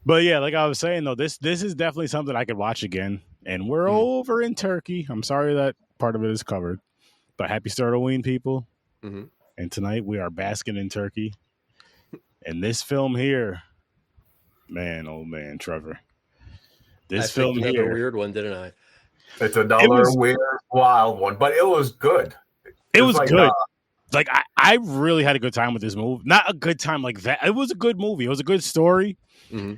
But yeah, like I was saying though, this is definitely something I could watch again. And we're over in Turkey. I'm sorry that part of it is covered, but happy STURD-O-WEEN, people. Mm-hmm. And tonight we are basking in Turkey. And this film here, man, oh man, Trevor. This film another here, weird one, didn't I? It's another weird, wild one, but it was good. It was like, good. Like I really had a good time with this movie. Not a good time like that. It was a good movie. It was a good story, mm-hmm.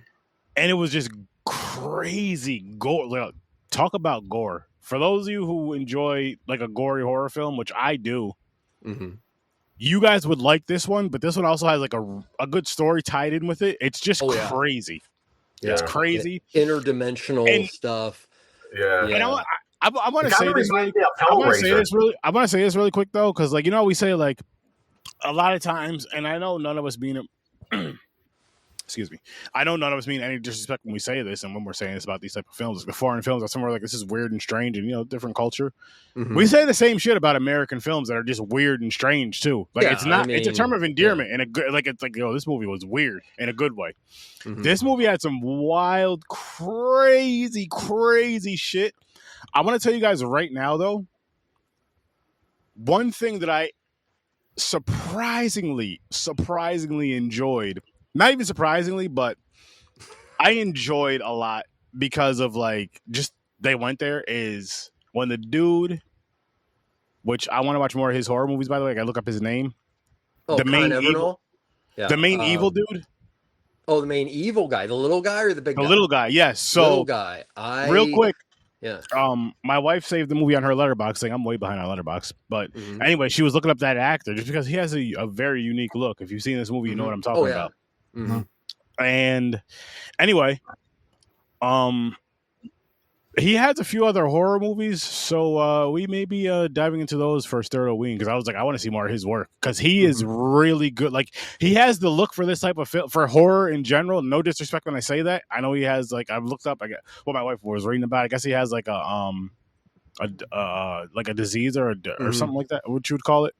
and it was just crazy gore. Like, talk about gore. For those of you who enjoy like a gory horror film, which I do, Mm-hmm. you guys would like this one. But this one also has like a good story tied in with it. It's just crazy. Yeah. It's crazy. Interdimensional stuff. Yeah. And I want to say this really. I want to say this really quick though, because like we say like a lot of times, and I know none of us mean it. Excuse me. I know none of us mean any disrespect when we say this, and when we're saying this about these type of films, the foreign films are somewhere like this is weird and strange, and different culture. Mm-hmm. We say the same shit about American films that are just weird and strange too. Like it's not. It's a term of endearment, and a good like it's like this movie was weird in a good way. Mm-hmm. This movie had some wild, crazy shit. I want to tell you guys right now, though, one thing that I surprisingly enjoyed, not even surprisingly, but I enjoyed a lot because of like just they went there, is when the dude, which I want to watch more of his horror movies, by the way. I look up his name. Oh, the main evil, the main evil dude. Oh, the main evil guy, the little guy or the big guy? The little guy, yes. So little guy. Real quick. Yeah. My wife saved the movie on her Letterboxd thing. I'm way behind on Letterboxd, but anyway, she was looking up that actor just because he has a very unique look. If you've seen this movie, you know what I'm talking about. Mm-hmm. And anyway, he has a few other horror movies, so we may be diving into those for STURD-O-WEEN, because I was like, I want to see more of his work because he is really good. Like he has the look for this type of film, for horror in general. No disrespect when I say that. I know he has like I've looked up. I get what my wife was reading about. I guess he has like a disease or something like that. What you would call it?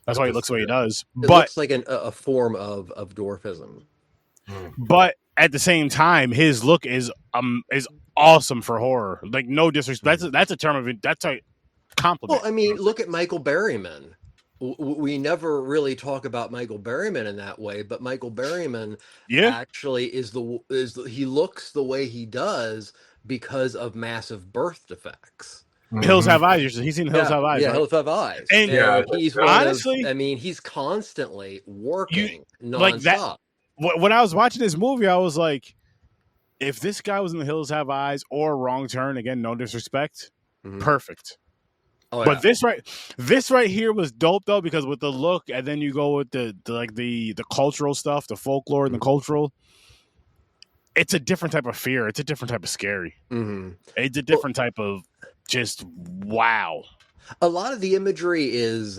That's why he looks the way he does. It looks like a form of dwarfism. But at the same time, his look is awesome for horror. Like no disrespect. That's a term of it. That's a compliment. Well, I mean, look at Michael Berryman. We never really talk about Michael Berryman in that way, but Michael Berryman actually he looks the way he does because of massive birth defects. Hills Have Eyes. He's seen Hills Have Eyes. Yeah, right? Hills Have Eyes. And he's honestly, I mean, he's constantly working nonstop. Like that. When I was watching this movie, I was like, if this guy was in The Hills Have Eyes or Wrong Turn, again, no disrespect, perfect. Oh, but this right here was dope though, because with the look, and then you go with the cultural stuff, the folklore and the cultural. It's a different type of fear. It's a different type of scary. It's a different type of just wow. A lot of the imagery is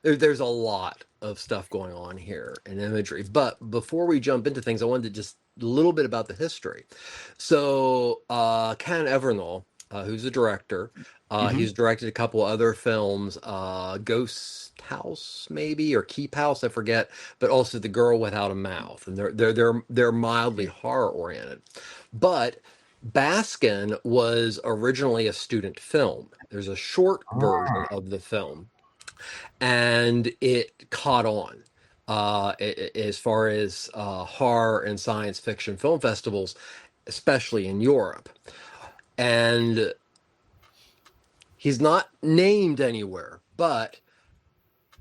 there's a lot of stuff going on here in imagery. But before we jump into things, I wanted to just a little bit about the history. So Ken Evernall, who's the director, he's directed a couple other films, Ghost House maybe, or Keep House, I forget, but also The Girl Without a Mouth, and they're mildly horror oriented. But Baskin was originally a student film. There's a short version of the film, and it caught on as far as horror and science fiction film festivals, especially in Europe. And he's not named anywhere, but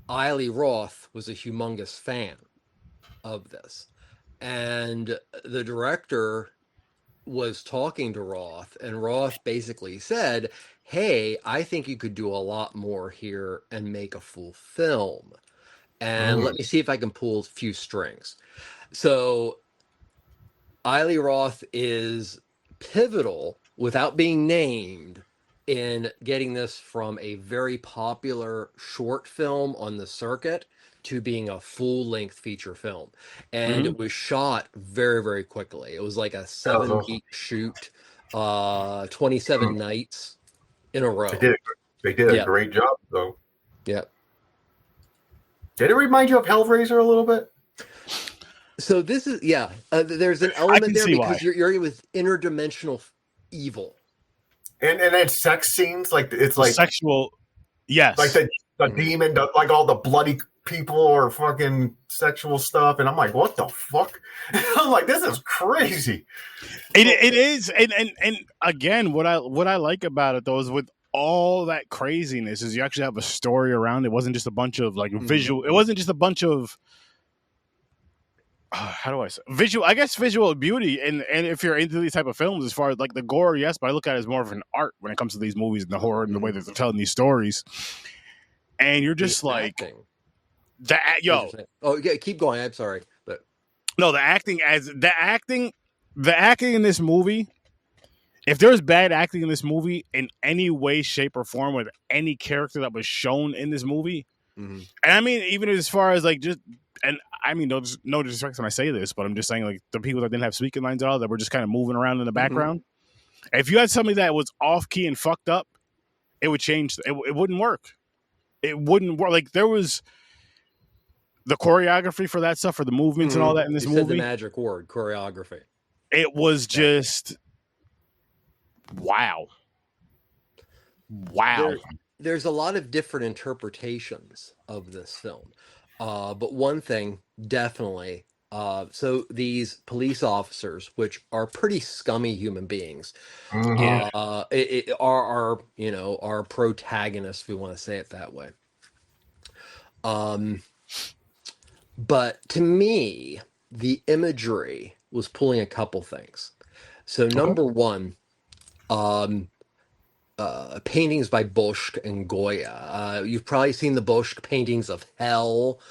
Eli Roth was a humongous fan of this. And the director was talking to Roth, and Roth basically said, hey, I think you could do a lot more here and make a full film. And let me see if I can pull a few strings. So Eli Roth is pivotal, without being named, in getting this from a very popular short film on the circuit to being a full-length feature film. And it was shot very, very quickly. It was like a 7-week shoot, 27 nights in a row. They did a great job, though. Yeah. Did it remind you of Hellraiser a little bit? So this is there's an I element can there see why. because you're with interdimensional evil. And then sex scenes, like it's The like sexual, yes. the demon, like all the bloody people or fucking sexual stuff, and I'm like, what the fuck? I'm like, this is crazy. It is, and again, what I like about it though is with all that craziness is you actually have a story around it. It wasn't just a bunch of like visual. It wasn't just a bunch of how do I say visual? I guess visual beauty, and if you're into these type of films, as far as like the gore, yes, but I look at it as more of an art when it comes to these movies and the horror and the way that they're telling these stories. And you're just like acting. that, yo. Oh yeah, keep going. I'm sorry, but no, the acting in this movie. If there was bad acting in this movie in any way, shape, or form with any character that was shown in this movie, and I mean, even as far as like just, and I mean, no disrespect when I say this, but I'm just saying like the people that didn't have speaking lines at all, that were just kind of moving around in the background. If you had somebody that was off key and fucked up, it would change. It wouldn't work. It wouldn't work. Like there was the choreography for that stuff, for the movements and all that in this movie. Said the magic word, choreography. It was just. Wow. There's a lot of different interpretations of this film. But one thing definitely, so these police officers, which are pretty scummy human beings, are our protagonists, if we want to say it that way. But to me, the imagery was pulling a couple things. So number one, paintings by Bosch and Goya. You've probably seen the Bosch paintings of hell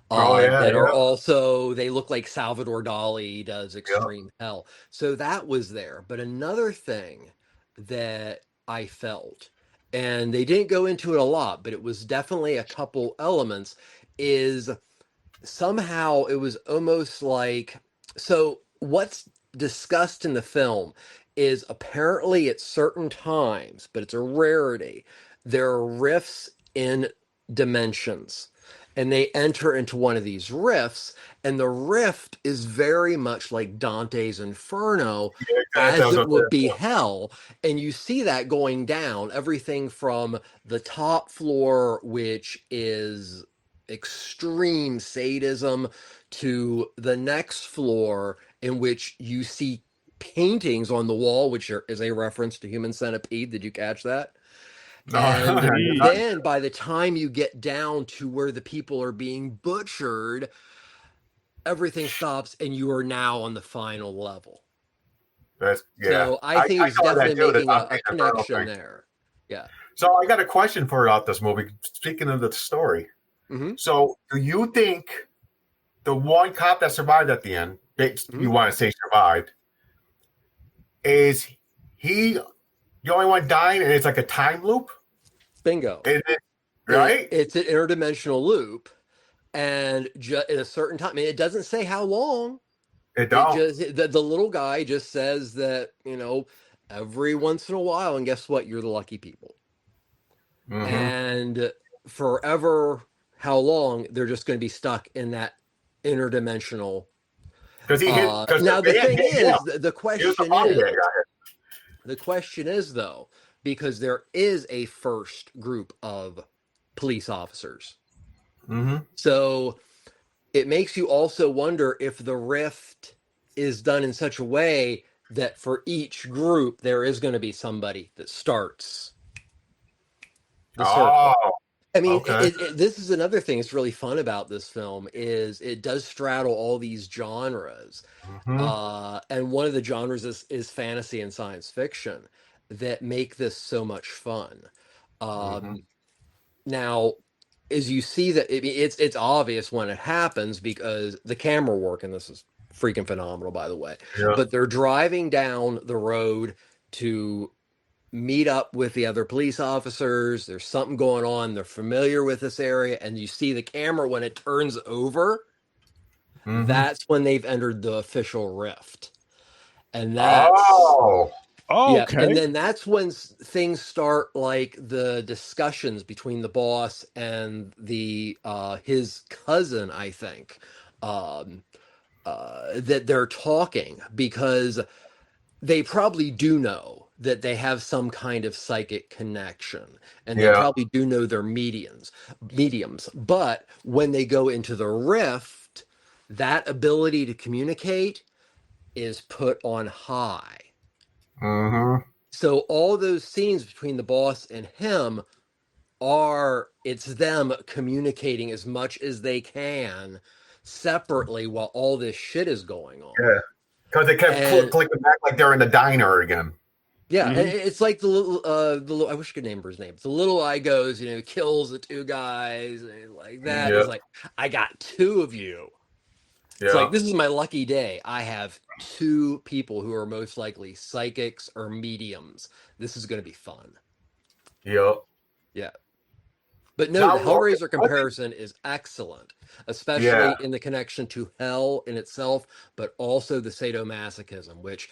that are also, they look like Salvador Dali does extreme hell. So that was there. But another thing that I felt, and they didn't go into it a lot, but it was definitely a couple elements, is somehow it was almost like, so what's discussed in the film is apparently at certain times, but it's a rarity, there are rifts in dimensions, and they enter into one of these rifts, and the rift is very much like Dante's Inferno, as it would be hell. And you see that going down, everything from the top floor, which is extreme sadism, to the next floor in which you see paintings on the wall, which is a reference to Human Centipede. Did you catch that? And then by the time you get down to where the people are being butchered, everything stops and you are now on the final level. So I think it's definitely making a connection there. Yeah. So I got a question for you about this movie. Speaking of the story, so do you think the one cop that survived at the end, you want to say survived, is he the only one dying and it's like a time loop? Bingo. Right? It's an interdimensional loop, and at a certain time, I mean, it doesn't say how long. It don't. The little guy just says that, every once in a while, and guess what? You're the lucky people. And forever, how long, they're just going to be stuck in that interdimensional. Because now the thing is, the question is though, because there is a first group of police officers, so it makes you also wonder if the rift is done in such a way that for each group there is going to be somebody that starts the circle. I mean, this is another thing that's really fun about this film, is it does straddle all these genres. And one of the genres is fantasy and science fiction that make this so much fun. Now, as you see that, it's obvious when it happens because the camera work, and this is freaking phenomenal, by the way, but they're driving down the road to meet up with the other police officers. There's something going on. They're familiar with this area. And you see the camera when it turns over. That's when they've entered the official rift. And that's... okay. And then that's when things start, like the discussions between the boss and the his cousin, I think. that they're talking, because they probably do know that they have some kind of psychic connection, and they probably do know their mediums. But when they go into the rift, that ability to communicate is put on high. Mm-hmm. So all those scenes between the boss and him it's them communicating as much as they can separately while all this shit is going on. Yeah, because they kept clicking back like they're in the diner again. Yeah, and it's like the little, I wish I could remember his name. The little eye goes, kills the two guys, and like that. It's like, I got two of you. Yeah. It's like, this is my lucky day. I have two people who are most likely psychics or mediums. This is going to be fun. Yep. Yeah. But no, the Hellraiser comparison is excellent, especially in the connection to hell in itself, but also the sadomasochism, which,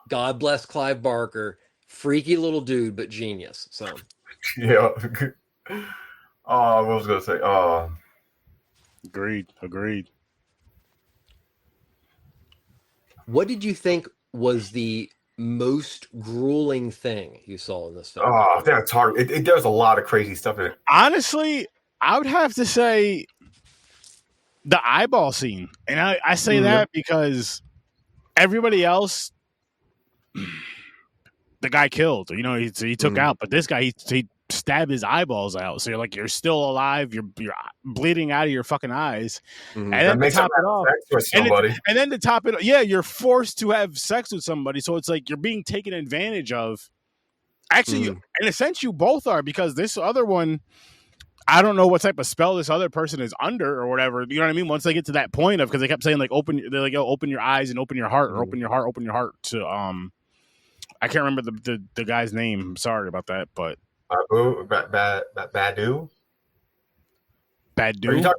God bless Clive Barker, freaky little dude, but genius. So, yeah. I was gonna say, agreed. What did you think was the most grueling thing you saw in this film? Oh, that's hard. It does a lot of crazy stuff in it. Honestly, I would have to say the eyeball scene. And I say that because everybody else, the guy killed. He took out. But this guy, he stabbed his eyeballs out. So you're still alive. You're bleeding out of your fucking eyes. And then to top it off, and then to top it, you're forced to have sex with somebody. So it's like you're being taken advantage of. Actually, in a sense, you both are, because this other one, I don't know what type of spell this other person is under or whatever. You know what I mean? Once they get to that point of, because they kept saying open your eyes and open your heart, or open your heart to I can't remember the guy's name. I'm sorry about that, but Badu. Badu.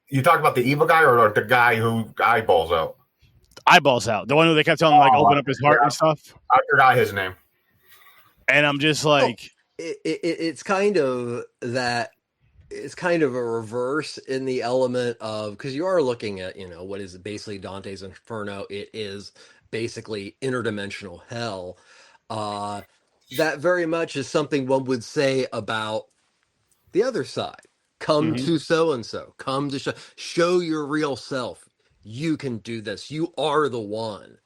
You talking about the evil guy or the guy who eyeballs out? Eyeballs out. The one who they kept telling open up his heart and stuff. I forgot his name. And I'm just like, it's kind of that. It's kind of a reverse in the element of, because you are looking at what is basically Dante's Inferno. It is basically interdimensional hell. That very much is something one would say about the other side. Come to so-and-so. Come to show your real self. You can do this. You are the one.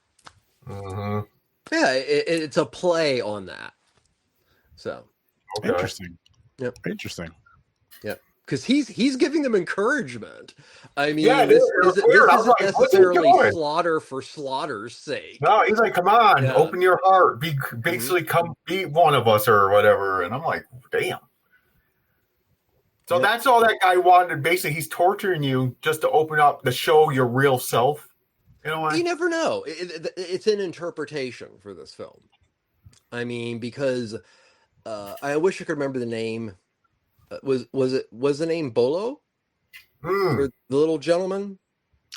Mm-hmm. Yeah, it's a play on that. So interesting. Yep. Interesting. Yep. Because he's giving them encouragement. I mean, this isn't necessarily slaughter for slaughter's sake. No, he's like, come on, open your heart. Come be one of us or whatever. And I'm like, damn. So that's all that guy wanted. Basically, he's torturing you just to open up, to show your real self. You never know. It's an interpretation for this film. I mean, because I wish I could remember the name. Was the name Bolo? For the little gentleman?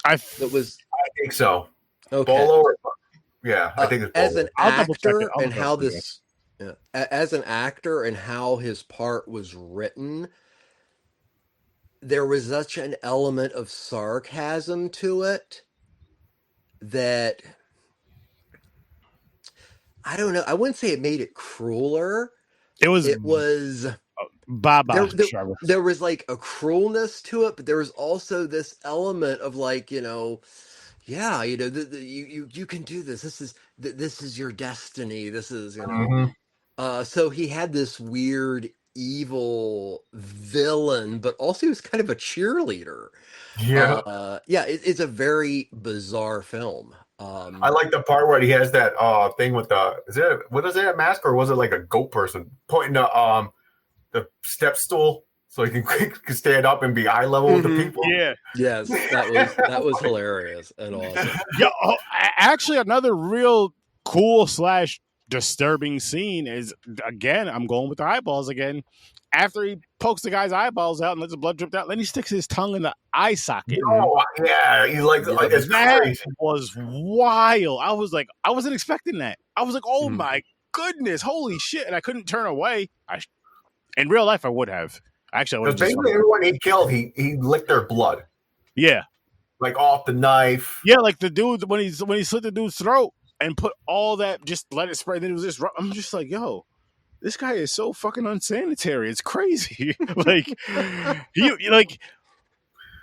I think so. Okay. Bolo. I think it's Bolo. As an actor and how this, as an actor and how his part was written, there was such an element of sarcasm to it that, I don't know. I wouldn't say it made it crueler. It was Baba. There was like a cruelness to it, but there was also this element of like, you can do this. This is your destiny. This is, so he had this weird evil villain, but also he was kind of a cheerleader. It's a very bizarre film. I like the part where he has that thing with a mask, or was it like a goat person pointing the step stool so he can stand up and be eye level with the people? Yes, that was hilarious and awesome. Actually, another real cool / disturbing scene is, again, I'm going with the eyeballs again. After he pokes the guy's eyeballs out and lets the blood drip out, then he sticks his tongue in the eye socket. He's like it's crazy. Was wild. I was like, I wasn't expecting that. I was like, oh my goodness, holy shit! And I couldn't turn away. In real life, I would have. Actually, because basically everyone he killed, he licked their blood. Yeah. like off the knife. Yeah, like the dude when he slit the dude's throat and put all that, just let it spray. Then it was just. I'm just like, yo, this guy is so fucking unsanitary. It's crazy. Like you like.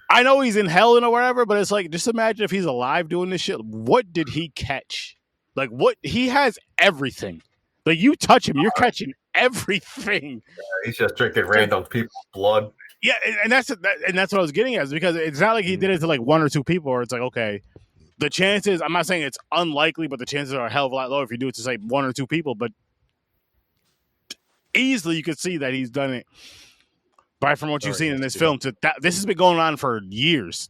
I know he's in hell and or whatever, but it's like, just imagine if he's alive doing this shit. What did he catch? Like, what he has everything. Like, you touch him, you're catching everything. Yeah, he's just drinking random people's blood. Yeah, and that's what I was getting at, is because it's not like he did it to like one or two people, or it's like, okay, the chances. I'm not saying it's unlikely, but the chances are a hell of a lot lower if you do it to say one or two people. But easily, you could see that he's done it. Right from what you've seen in this film, this has been going on for years,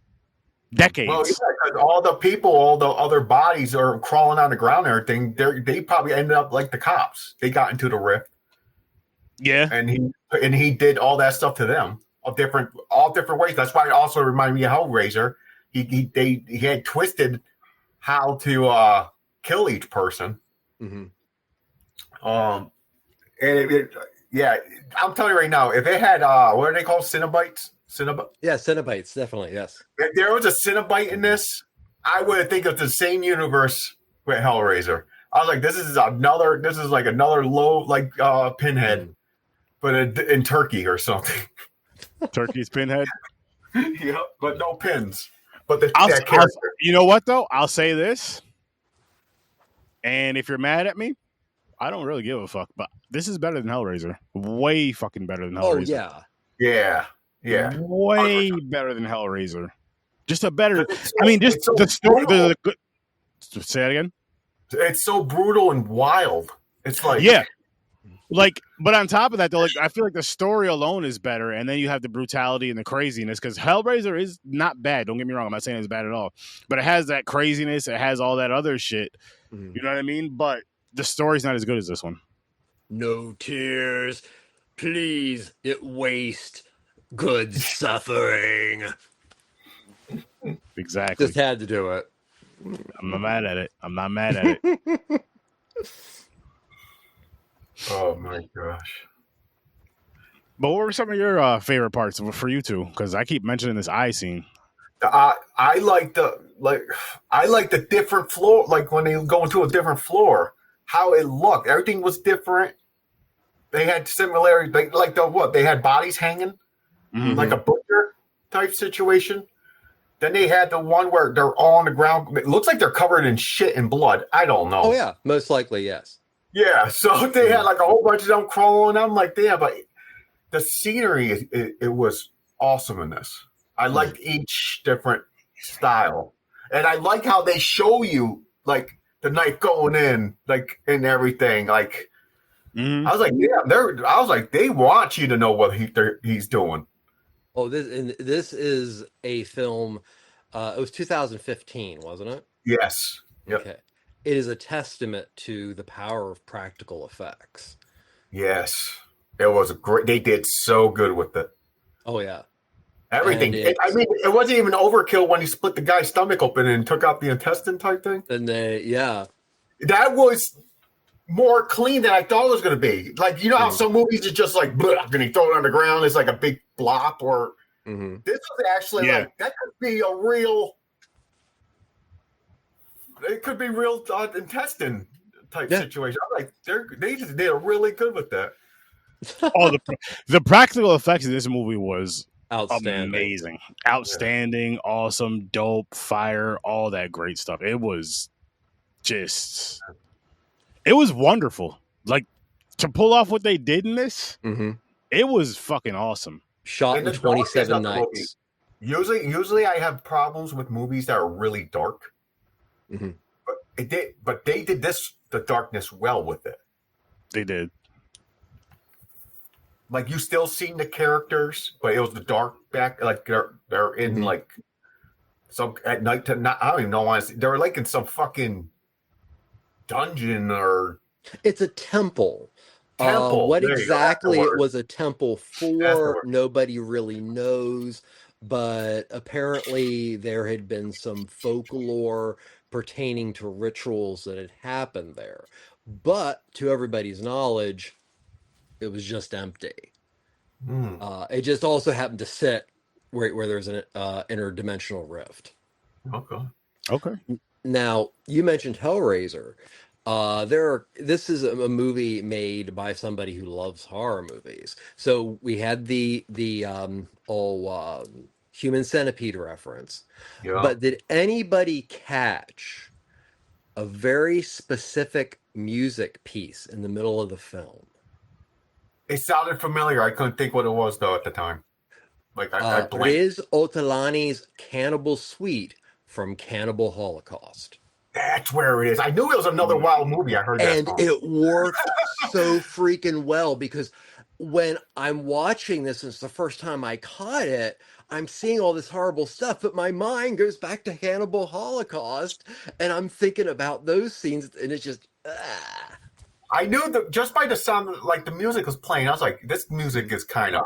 decades. Well, yeah, because all the people, all the other bodies are crawling on the ground and everything. They probably ended up like the cops. They got into the rift. Yeah, and he did all that stuff to them, all different ways. That's why it also reminded me of Hellraiser. He had twisted how to kill each person. Mm-hmm. Yeah, I'm telling you right now, if it had what are they called, Cenobites? Yeah, Cenobites, definitely, yes. If there was a Cenobite in this, I would think of the same universe with Hellraiser. I was like, this is like another low, like Pinhead, but in Turkey or something. Turkey's Pinhead. Yeah, but no pins. But that character. You know what though? I'll say this, and if you're mad at me, I don't really give a fuck. But this is better than Hellraiser. Way fucking better than Hellraiser. Oh yeah. Way better than Hellraiser. Just a better. I mean, just the story. Say that again. It's so brutal and wild. It's like but on top of that, though, like, I feel like the story alone is better, and then you have the brutality and the craziness. Because Hellraiser is not bad. Don't get me wrong. I'm not saying it's bad at all, but it has that craziness. It has all that other shit. Mm-hmm. You know what I mean? But the story's not as good as this one. No tears, please. It waste good suffering. Exactly. Just had to do it. I'm not mad at it. Oh my gosh. But what were some of your favorite parts for you two? Because I keep mentioning this eye scene. I like the different floor, like when they go into a different floor, how it looked. Everything was different. They had similarities. They had bodies hanging, like a butcher type situation. Then they had the one where they're all on the ground. It looks like they're covered in shit and blood. I don't know. Oh yeah, most likely yes. Yeah, so they had like a whole bunch of them crawling. I'm like, damn, but the scenery, it was awesome in this. I liked each different style. And I like how they show you, like, the knife going in, like, and everything. Like, I was like, yeah, they want you to know what he's doing. Oh, this is a film, it was 2015, wasn't it? Yes. Yep. Okay. It is a testament to the power of practical effects. Yes. It was they did so good with it. Oh, yeah. Everything. It wasn't even overkill when he split the guy's stomach open and took out the intestine type thing. And that was more clean than I thought it was going to be. Like, you know how some movies are just like, and he throw it on the ground. It's like a big blop. Or this was actually like, that could be a real... It could be real intestine type situation. I'm like, they just did really good with that. Oh, the practical effects in this movie was outstanding, awesome, dope, fire, all that great stuff. It was wonderful. Like, to pull off what they did in this, it was fucking awesome. Shot in 27 nights. Usually I have problems with movies that are really dark. But they did the darkness well with it. They did. Like, you still seen the characters, but it was the dark back. Like, they're in like some at night. I don't even know why they're like in some fucking dungeon or. It's a temple. What exactly it was a temple for, nobody really knows. But apparently there had been some folklore pertaining to rituals that had happened there. But to everybody's knowledge, it was just empty. It just also happened to sit where there's an interdimensional rift. Okay. Now, you mentioned Hellraiser. This is a movie made by somebody who loves horror movies. So we had the Human Centipede reference. Yeah. But did anybody catch a very specific music piece in the middle of the film? It sounded familiar. I couldn't think what it was though at the time. Like I blanked. Riz Otalani's Cannibal Suite from Cannibal Holocaust. That's where it is. I knew it was another wild movie. I heard that And song. it worked so freaking well, because when I'm watching this, and it's the first time I caught it, I'm seeing all this horrible stuff, but my mind goes back to Cannibal Holocaust, and I'm thinking about those scenes, and it's just, I knew that just by the sound, like the music was playing, I was like, this music is kind of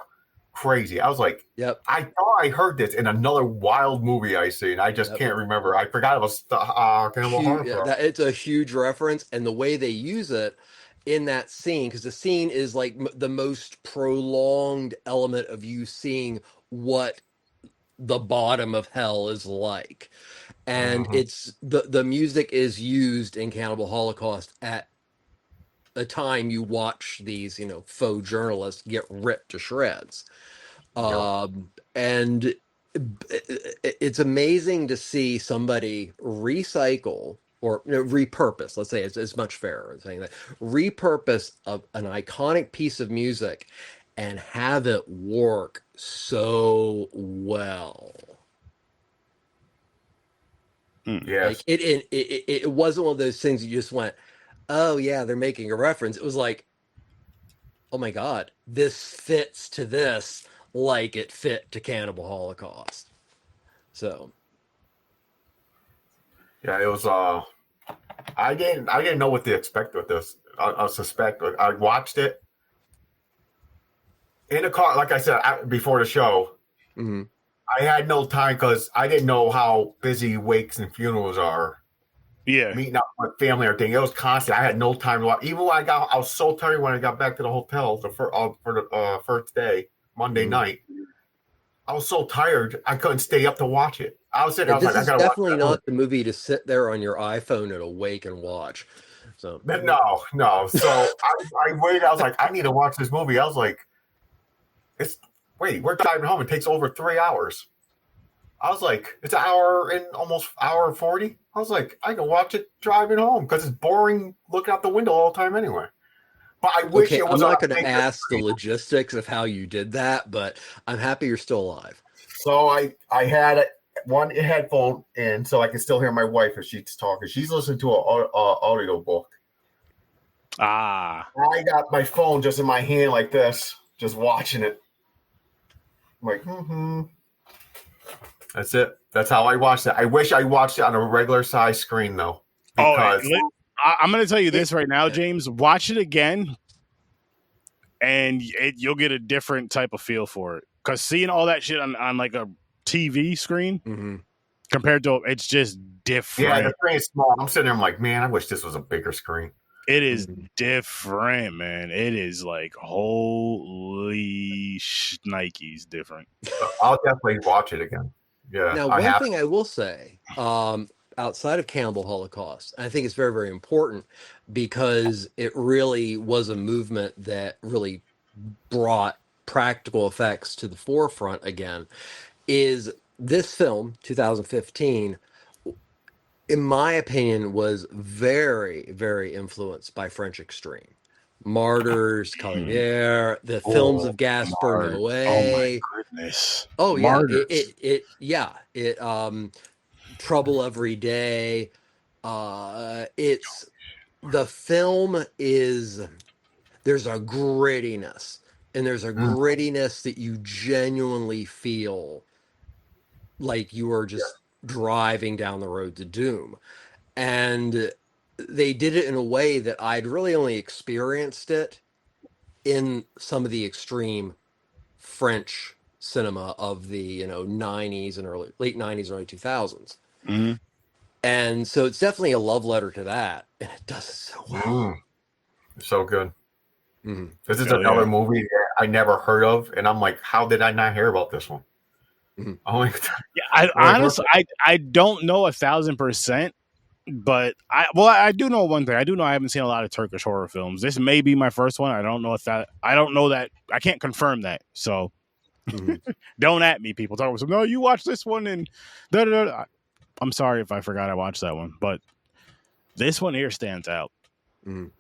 crazy. I was like, yep. I thought I heard this in another wild movie I seen. I just can't remember. I forgot it was Cannibal Holocaust. It's a huge reference, and the way they use it in that scene, because the scene is like the most prolonged element of you seeing what the bottom of hell is like, and it's the music is used in Cannibal Holocaust at a time you watch these faux journalists get ripped to shreds. And it's amazing to see somebody recycle or repurpose, let's say it's much fairer saying that, repurpose an iconic piece of music and have it work so well. Yes. Like it wasn't one of those things you just went, oh yeah, they're making a reference. It was like, oh my God, this fits to this like it fit to Cannibal Holocaust. So yeah, it was I didn't know what to expect with this. I suspect. I watched it in a car, like I said before the show. I had no time because I didn't know how busy wakes and funerals are. Yeah, meeting up with family and everything. It was constant. I had no time to watch. Even when I was so tired when I got back to the hotel for the first day, Monday night. I was so tired I couldn't stay up to watch it. I was sitting. I was this like, is I gotta definitely watch not the movie to sit there on your iPhone at awake and watch. So no. So I waited. I was like, I need to watch this movie. I was like, we're driving home. It takes over 3 hours. I was like, it's an hour and almost hour 40. I was like, I can watch it driving home because it's boring looking out the window all the time anyway. But I wish it was. I'm not going to ask the logistics of how you did that, but I'm happy you're still alive. So I had one headphone in so I can still hear my wife as she's talking. She's listening to an audio book. I got my phone just in my hand like this, just watching it. I'm like, That's it. That's how I watched it. I wish I watched it on a regular size screen though. Because I'm going to tell you this right now, James. Watch it again, and you'll get a different type of feel for it. Because seeing all that shit on like a TV screen compared to it's just different. Yeah, the screen is small. I'm sitting there. I'm like, man, I wish this was a bigger screen. It is different, man. It is like holy shnikes different. I'll definitely watch it again. Yeah. Now, one thing I will say, outside of Cannibal Holocaust, I think it's very, very important because it really was a movement that really brought practical effects to the forefront again, is this film, 2015, in my opinion, was very, very influenced by French Extreme. Martyrs, Collier, the films of Gaspar Noé. Oh my goodness! Oh yeah, Martyrs. Trouble Every Day. It's the film is there's a grittiness, and there's a grittiness that you genuinely feel like you are just driving down the road to doom, and they did it in a way that I'd really only experienced it in some of the extreme French cinema of the 90s and late 90s, early 2000s. And so it's definitely a love letter to that, and it does it so well. So good. This is another movie that I never heard of, and I'm like, how did I not hear about this one? Oh, Yeah, I honestly, I don't know 1,000%, but I do know one thing. I do know I haven't seen a lot of Turkish horror films. This may be my first one. I don't know that. I can't confirm that. So don't at me, people. Talk about no, you watch this one and da da da. I'm sorry if I forgot I watched that one, but this one here stands out.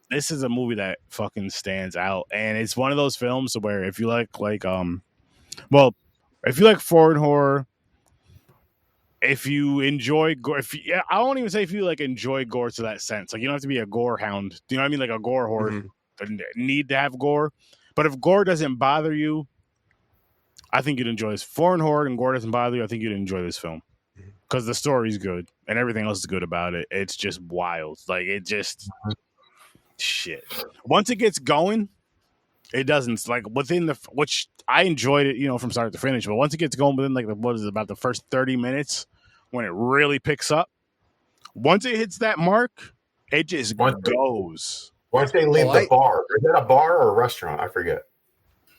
This is a movie that fucking stands out, and it's one of those films where if you like if you like foreign horror, if you enjoy gore, I won't even say if you like enjoy gore to that sense. Like you don't have to be a gore hound. Do you know what I mean? Like a gore horror need to have gore, but if gore doesn't bother you, I think you'd enjoy this. Foreign horror and gore doesn't bother you, I think you'd enjoy this film because the story's good and everything else is good about it. It's just wild. Like it just shit. Once it gets going, it doesn't like within which I enjoyed it, from start to finish. But once it gets going within about the first 30 minutes when it really picks up. Once it hits that mark, it just goes. Once they leave the bar, is that a bar or a restaurant? I forget.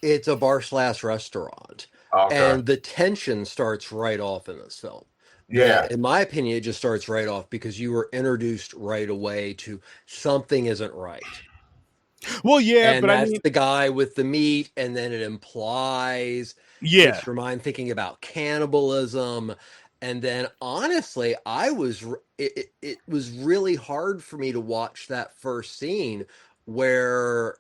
It's a bar/restaurant, and the tension starts right off in this film. Yeah, in my opinion, it just starts right off because you were introduced right away to something isn't right. Well, yeah, and but that's the guy with the meat, and then it implies gets your mind thinking about cannibalism, and then honestly, it was really hard for me to watch that first scene where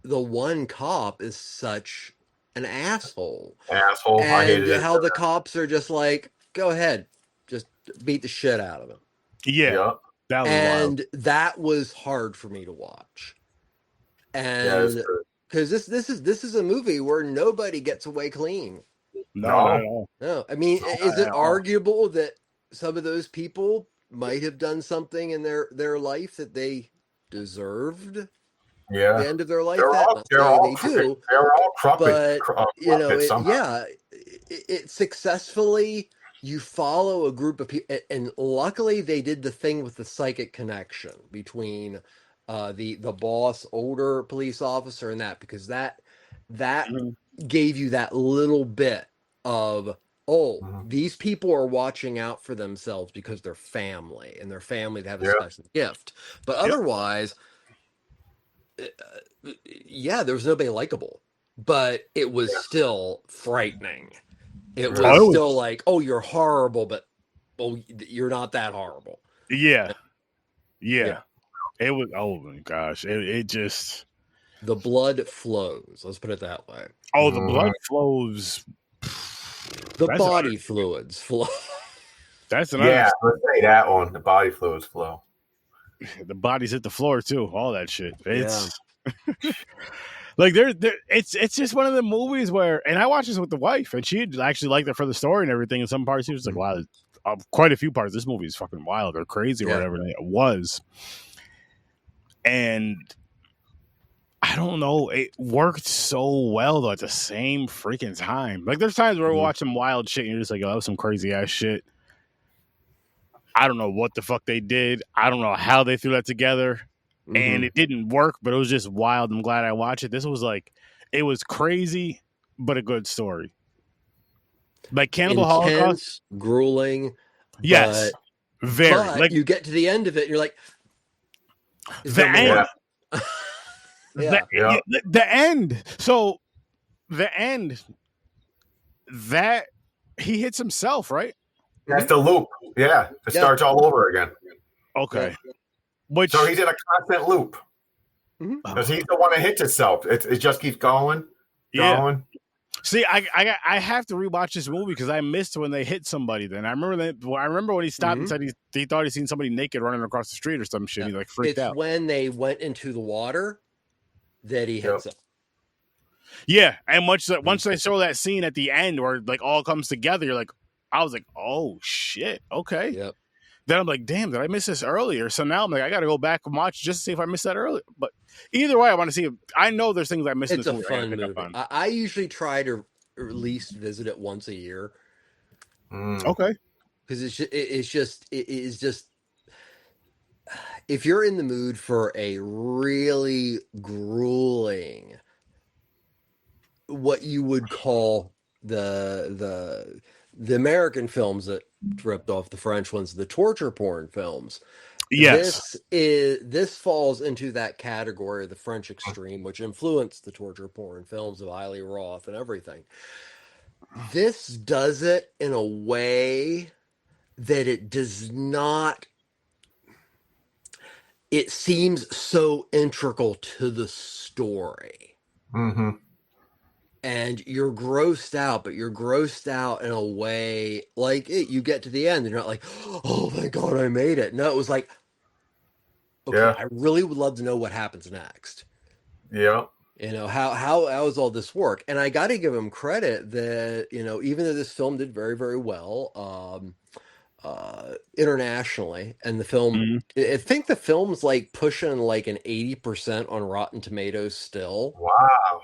the one cop is such an asshole. I hated it. How the cops are just like, go ahead, just beat the shit out of him. Yeah. That was wild. That was hard for me to watch. And because this is a movie where nobody gets away clean. No. I mean, is it arguable that some of those people might have done something in their life that they deserved? Yeah, the end of their life. They're all crooked, but it successfully. You follow a group of people, and luckily they did the thing with the psychic connection between the boss, older police officer, and that because that gave you that little bit of these people are watching out for themselves because they're family, and their family to have a special gift, but otherwise. There was nobody likable, but it was still frightening. It was still like, oh, you're horrible, but you're not that horrible. Yeah. It was. Oh my gosh! It just the blood flows. Let's put it that way. Oh, the blood flows. The body fluids flow. That's another. Let's say that one. The body fluids flow. The bodies hit the floor too. All that shit. It's like it's just one of the movies where, and I watched this with the wife, and she actually liked it for the story and everything. And some parts she was like, "Wow, quite a few parts. This movie is fucking wild or crazy or whatever it was." And I don't know, it worked so well though at the same freaking time. Like there's times where we're watching wild shit and you're just like, "Oh, that was some crazy ass shit." I don't know what the fuck they did. I don't know how they threw that together. And it didn't work, but it was just wild. I'm glad I watched it. This was like, it was crazy, but a good story. Like Cannibal Holocaust. Grueling. Yes. Very. But like, you get to the end of it, and you're like, the end. The end. So, the end, that he hits himself, right? That's the loop. Yeah. It starts all over again. Okay. So he's in a constant loop. Because he's the one that hits itself. It just keeps going. See, I have to rewatch this movie because I missed when they hit somebody. Then I remember when he stopped and said he thought he seen somebody naked running across the street or some shit. He like freaked out. It's when they went into the water that he hits him. Yeah, and once they show that scene at the end where like all comes together, you're like, I was like, oh shit, okay. Yep. Then I'm like, damn, did I miss this earlier? So now I'm like, I got to go back and watch just to see if I missed that earlier. But either way, I want to see it. I know there's things I missed in this movie. It's a fun movie. I usually try to at least visit it once a year. Okay. Because it's just if you're in the mood for a really grueling, what you would call the the American films that ripped off the French ones, the torture porn films. Yes. This falls into that category of the French extreme, which influenced the torture porn films of Eli Roth and everything. This does it in a way that it does not. It seems so integral to the story. Mm-hmm. And you're grossed out, but you're grossed out in a way like you get to the end and you're not like, oh, thank God I made it. No, it was like, okay, I really would love to know what happens next. Yeah. You know, how does all this work? And I got to give him credit that, you know, even though this film did very, very well internationally, and the film, I think the film's like pushing like an 80% on Rotten Tomatoes still. Wow.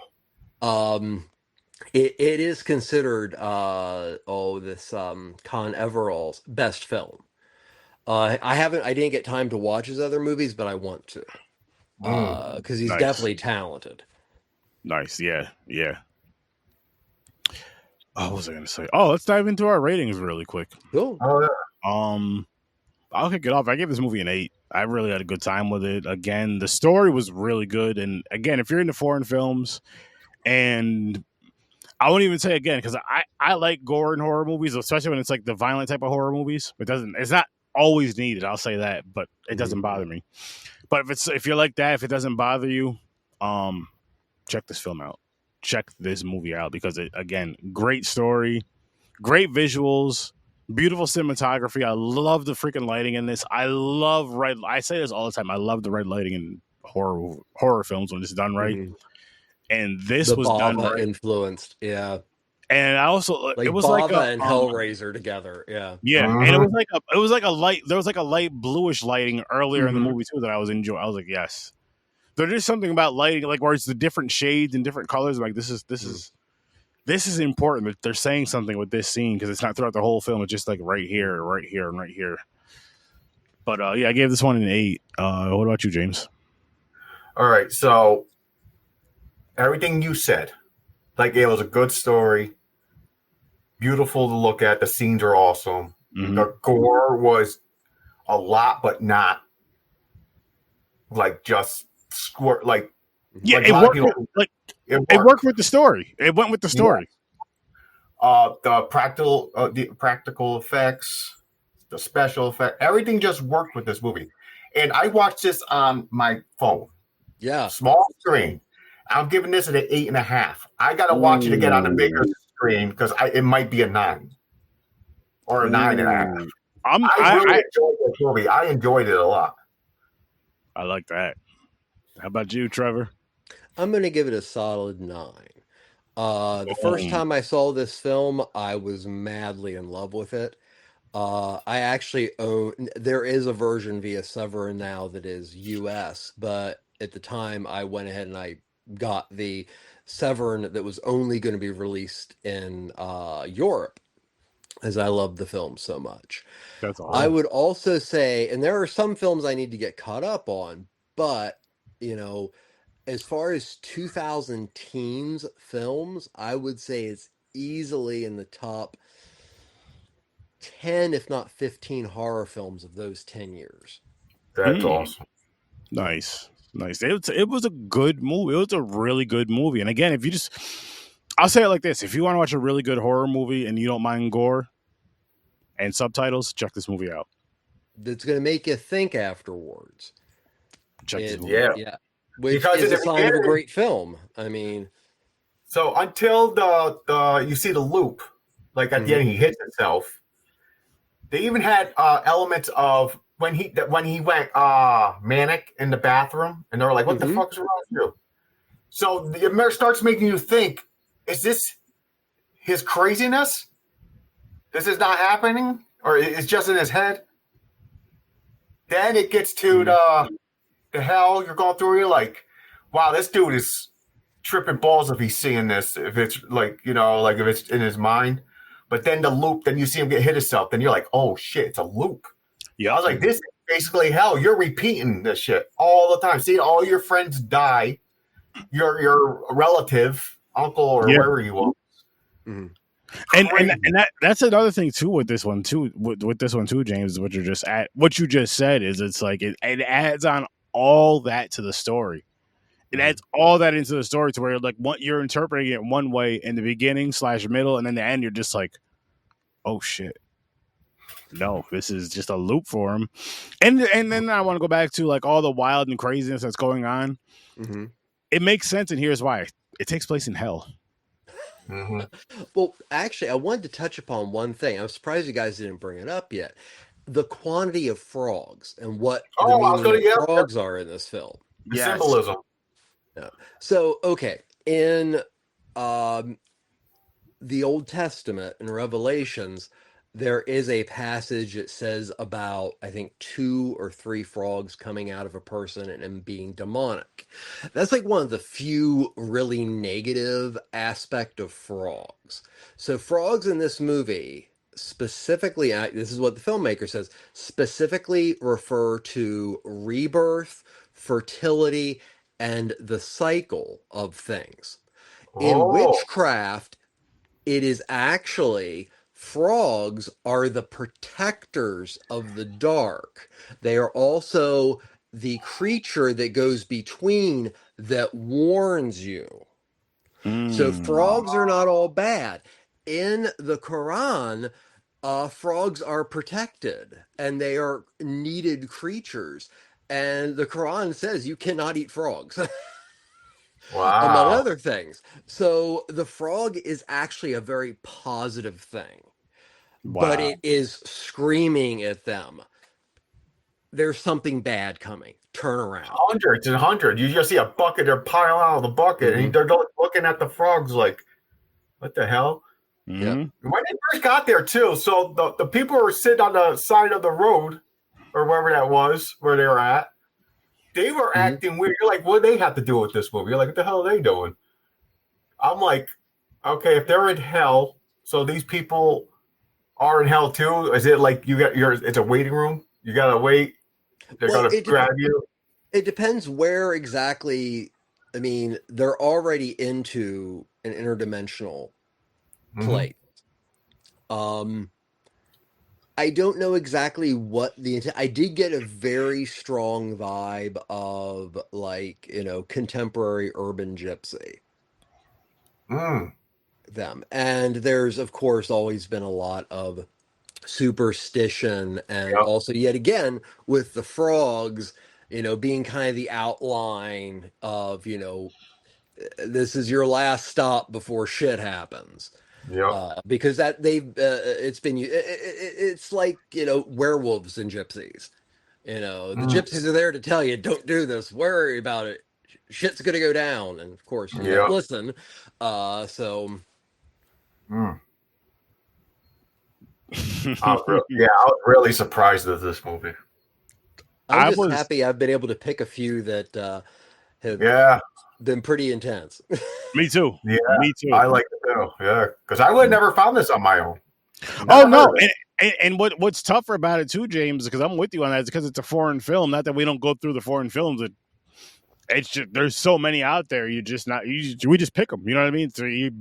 It is considered this Con Everall's best film. I didn't get time to watch his other movies, but I want to because he's definitely talented. Nice, yeah. Oh, what was I gonna say? Oh, let's dive into our ratings really quick. Cool. Oh yeah. I'll kick it off. I gave this movie an 8. I really had a good time with it. Again, the story was really good, and again, if you're into foreign films, and I won't even say again because I like gore in horror movies, especially when it's like the violent type of horror movies. It's not always needed. I'll say that, but it doesn't bother me. But if you're like that, if it doesn't bother you, check this film out. Check this movie out because again, great story, great visuals, beautiful cinematography. I love the freaking lighting in this. I say this all the time. I love the red lighting in horror films when it's done right. And this was done right. Influenced, yeah. And I also it was Bava like and Hellraiser together, yeah. And it was like a light. There was like a light bluish lighting earlier in the movie too that I was enjoying. I was like, yes. There's just something about lighting, like where it's the different shades and different colors. Like this is important. That they're saying something with this scene because it's not throughout the whole film. It's just like right here, and right here. But I gave this one an 8. What about you, James? All right, so everything you said, like it was a good story, beautiful to look at. The scenes are awesome. The gore was a lot, but not like just squirt. Like it worked. It worked with the story. It went with the story. The practical effects, the special effect, everything just worked with this movie. And I watched this on my phone. Yeah, small screen. I'm giving this an 8.5. I got to watch it again on a bigger screen because it might be a 9 or a 9.5. I really enjoyed this movie. I enjoyed it a lot. I like that. How about you, Trevor? I'm going to give it a solid 9. The first time I saw this film, I was madly in love with it. I actually own. There is a version via Severin now that is US, but at the time I went ahead and I got the Severin that was only going to be released in Europe, as I love the film so much. That's awesome. I would also say, and there are some films I need to get caught up on, but you know, as far as 2000 teens films, I would say it's easily in the top 10, if not 15 horror films of those 10 years. That's awesome. Nice. It was a good movie. It was a really good movie. And again, I'll say it like this. If you want to watch a really good horror movie and you don't mind gore and subtitles, check this movie out. That's going to make you think afterwards. Check this movie out. Yeah. Which because is a sign of a great film. I mean. So until the you see the loop, like at the end he hits himself, they even had elements of when he went manic in the bathroom, and they were like, "What the fuck is wrong with you?" So it starts making you think: is this his craziness? This is not happening, or it's just in his head? Then it gets to the hell you're going through. You're like, "Wow, this dude is tripping balls if he's seeing this. If it's like if it's in his mind." But then the loop, then you see him get hit himself. Then you're like, "Oh shit, it's a loop." Yeah, I was like, "This is basically hell." You're repeating this shit all the time. Seeing all your friends die, your relative, uncle, or wherever you are. And that's another thing too with this one too. With this one too, James, what you just said is it's like it adds on all that to the story. It adds all that into the story to where like you're interpreting it one way in the beginning / middle, and then the end you're just like, oh shit. No, this is just a loop for him. And then I want to go back to like all the wild and craziness that's going on. Mm-hmm. It makes sense, and here's why. It takes place in hell. Mm-hmm. Well, actually, I wanted to touch upon one thing. I'm surprised you guys didn't bring it up yet. The quantity of frogs and what the meaning of frogs are in this film. Yes. Symbolism. Yeah. So, okay, in the Old Testament in Revelations, there is a passage that says about, I think, 2 or 3 frogs coming out of a person and being demonic. That's like one of the few really negative aspect of frogs. So frogs in this movie specifically, this is what the filmmaker says, specifically refer to rebirth, fertility, and the cycle of things. In witchcraft, it is actually... frogs are the protectors of the dark. They are also the creature that goes between that warns you. So frogs are not all bad. In the Quran, frogs are protected and they are needed creatures. And the Quran says you cannot eat frogs. Wow. Among other things. So the frog is actually a very positive thing. Wow. But it is screaming at them. There's something bad coming. Turn around. Hundreds and hundreds. You just see a bucket. They're piling out of the bucket. Mm-hmm. And they're looking at the frogs like, what the hell? Mm-hmm. When they first got there, too, so the people were sitting on the side of the road or wherever that was, where they were at. They were acting weird. You're like, what do they have to do with this movie? You're like, what the hell are they doing? I'm like, okay, if they're in hell, so these people are in hell too? Is it like it's a waiting room? You gotta wait. They're gonna grab you. It depends where exactly. I mean, they're already into an interdimensional plate. I don't know exactly what I did get a very strong vibe of like, contemporary urban gypsy. Them. And there's, of course, always been a lot of superstition and also, yet again, with the frogs, being kind of the outline of, this is your last stop before shit happens. Yeah, because that it's like, werewolves and gypsies. The gypsies are there to tell you, don't do this, worry about it, shit's gonna go down, and of course you don't listen. I was really surprised at this movie. I was happy I've been able to pick a few that have been pretty intense. Me too. Yeah, me too. I like it too. Yeah, because I would have never found this on my own. And what's tougher about it too, James, because I'm with you on that, is because it's a foreign film. Not that we don't go through the foreign films. It's just there's so many out there. We just pick them. You know what I mean? So it'd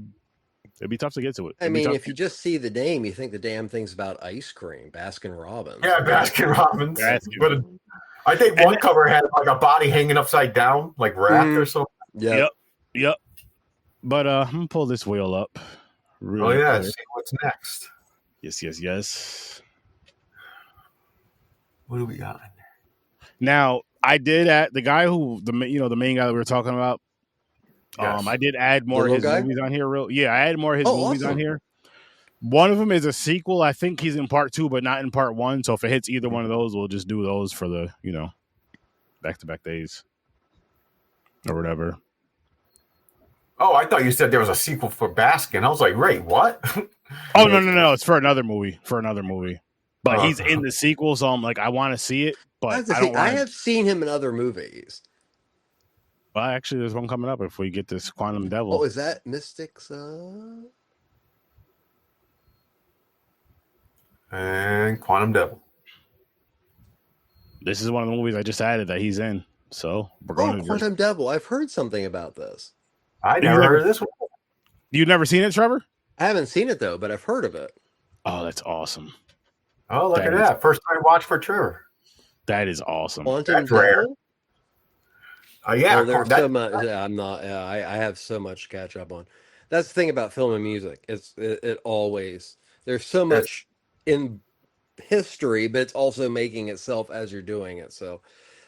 be tough to get to it. I mean, if you just see the name, you think the damn thing's about ice cream, Baskin Robbins. Yeah, Baskin Robbins. But I think one cover had like a body hanging upside down, like wrapped or something. Yep. But I'm gonna pull this wheel up. Really see what's next. Yes. What do we got? Now, I did add the guy the main guy that we were talking about. Yes. I did add more of his movies on here. I added more of his movies on here. One of them is a sequel. I think he's in part 2, but not in part 1. So if it hits either one of those, we'll just do those for the back-to-back days or whatever. Oh, I thought you said there was a sequel for Baskin. I was like, wait, what? Oh, no. It's for another movie. But he's in the sequel, so I'm like, I want to see it, but I have seen him in other movies. Well, actually, there's one coming up if we get this Quantum Devil. Oh, is that Mystics? And Quantum Devil. This is one of the movies I just added that he's in. So we're going to Quantum Devil. I've heard something about this. I never heard of this one. You've never seen it, Trevor? I haven't seen it though, but I've heard of it. Oh, that's awesome. Oh, look at that. First time watch for Trevor. That is awesome. Quantum Devil? Yeah. Oh, there's so much. I'm not. I have so much to catch up on. That's the thing about film and music. It always there's so much in history, but it's also making itself as you're doing it. So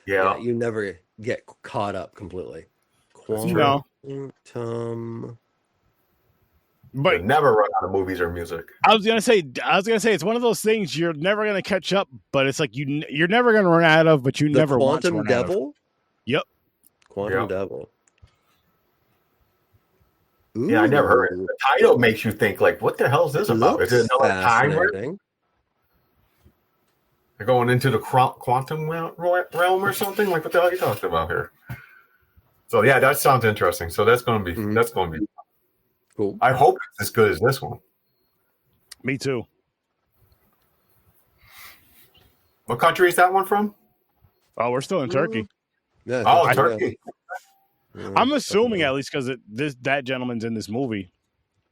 yeah, you never get caught up completely. Quantum. But never run out of movies or music. I was gonna say it's one of those things you're never gonna catch up, but it's like you're never gonna run out of, but you never want to run Devil? out of. Yep. Quantum Devil. Ooh. Yeah, I never heard it. The title makes you think like, what the hell is this about? Is it another time? They're going into the quantum realm or something? Like, what the hell are you talking about here? So yeah, that sounds interesting. So that's gonna be cool. I hope it's as good as this one. Me too. What country is that one from? Oh, we're still in Turkey. Yeah, Turkey. I'm assuming at least because that gentleman's in this movie.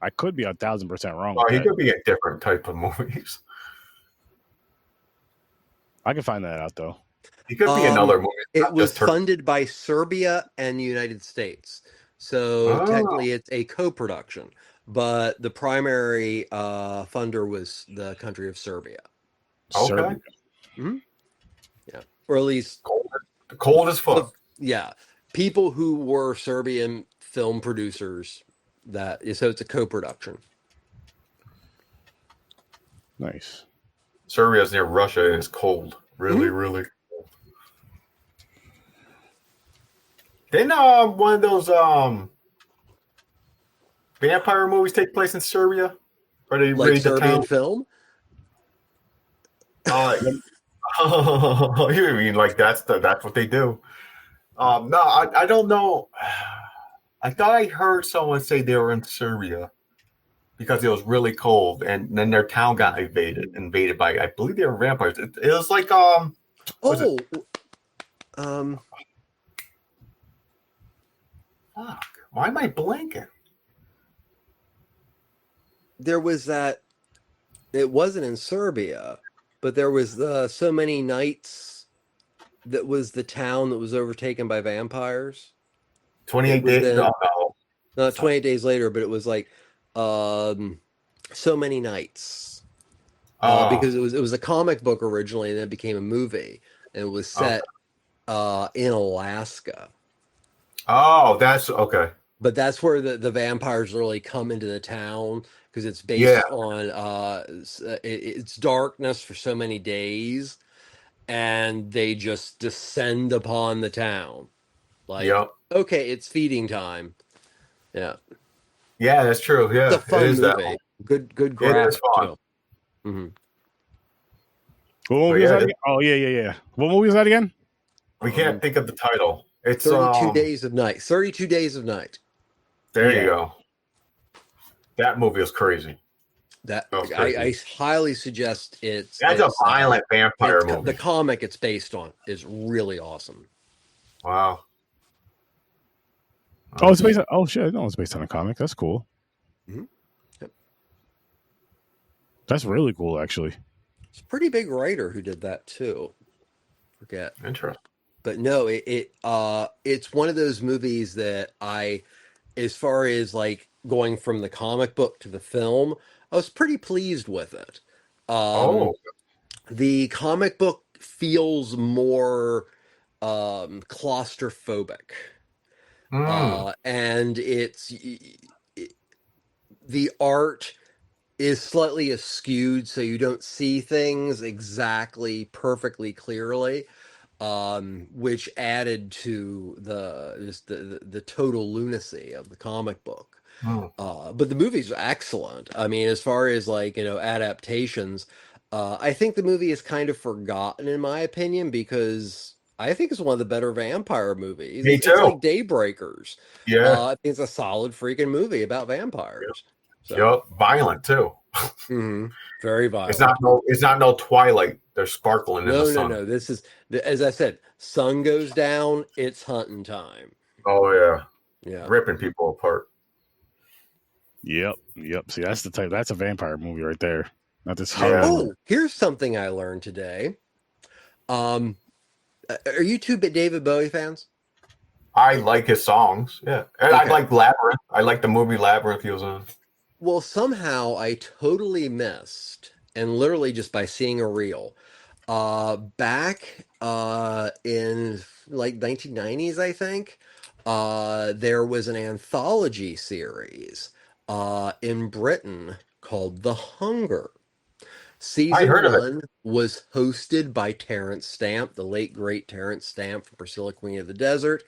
I could be 1,000% wrong. Oh, he could be a different type of movies. I can find that out though. He could be another movie. It was funded by Serbia and the United States. So technically it's a co-production, but the primary funder was the country of Serbia. Okay. Mm-hmm. Yeah. Or at least cold as fuck. Yeah. People who were Serbian film producers so it's a co-production. Nice. Serbia's near Russia and it's cold. Really, really cold. Didn't one of those vampire movies take place in Serbia? Or they like raid the Serbian town? Film? You mean like that's what they do? No, I don't know. I thought I heard someone say they were in Serbia because it was really cold, and then their town got invaded by, I believe they were vampires. It was like Why am I blanking? There was that. It wasn't in Serbia, but there was So Many Nights. That was the town that was overtaken by vampires. 28 days. Not 28 days later, but it was like So Many Nights. Because it was a comic book originally, and then it became a movie, and it was set in Alaska. Oh, that's okay. But that's where the vampires really come into the town, because it's based on it's darkness for so many days, and they just descend upon the town. Like, okay, it's feeding time. Yeah. Yeah, that's true. Yeah, it's a fun movie. Good graphic. Mm-hmm. What movie is that again? Oh yeah. What movie is that again? We can't think of the title. It's 32 Days of Night. 32 Days of Night. There you go. That movie is crazy. I highly suggest it's a violent vampire movie. The comic it's based on is really awesome. Wow. Oh, it's based on. Oh shit! No, it's based on a comic. That's cool. Mm-hmm. Yep. That's really cool, actually. It's a pretty big writer who did that too. Forget. Interesting. But no, it's one of those movies that as far as like going from the comic book to the film, I was pretty pleased with it. The comic book feels more claustrophobic. And the art is slightly askewed, so you don't see things exactly perfectly clearly, which added to the total lunacy of the comic book. But the movie's excellent. I mean, as far as like, adaptations, I think the movie is kind of forgotten in my opinion, because I think it's one of the better vampire movies. Me too. It's like Daybreakers. Yeah. I think it's a solid freaking movie about vampires. Yep. So. Violent too. Mm-hmm. Very violent. It's not no Twilight. They're sparkling in the sun. No. This is, as I said, sun goes down, it's hunting time. Oh yeah. Yeah. Ripping people apart. Yep. See, that's the type. That's a vampire movie right there. Not this. Oh, here's something I learned today. Are you two David Bowie fans? I like his songs. Yeah, and okay. I like Labyrinth. I like the movie Labyrinth he was in. Well, somehow I totally missed, and literally just by seeing a reel, back in like 1990s, I think, there was an anthology series in Britain called The Hunger. Season 1 was hosted by Terence Stamp, the late great Terence Stamp from Priscilla, Queen of the Desert,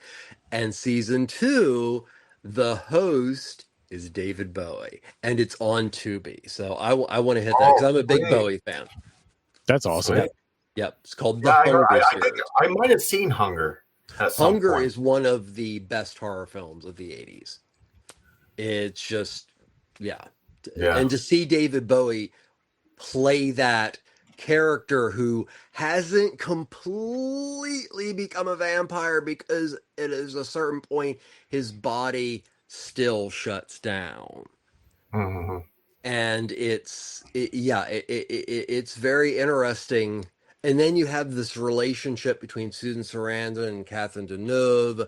and season 2, the host is David Bowie, and it's on Tubi. So I want to hit that because I'm a big Bowie fan. That's awesome. Yep. It's called The Hunger series. I might have seen Hunger. Hunger is one of the best horror films of the 80s. It's just, yeah. And to see David Bowie play that character who hasn't completely become a vampire because at a certain point his body still shuts down. Mm-hmm. And it's very interesting. And then you have this relationship between Susan Sarandon and Catherine Deneuve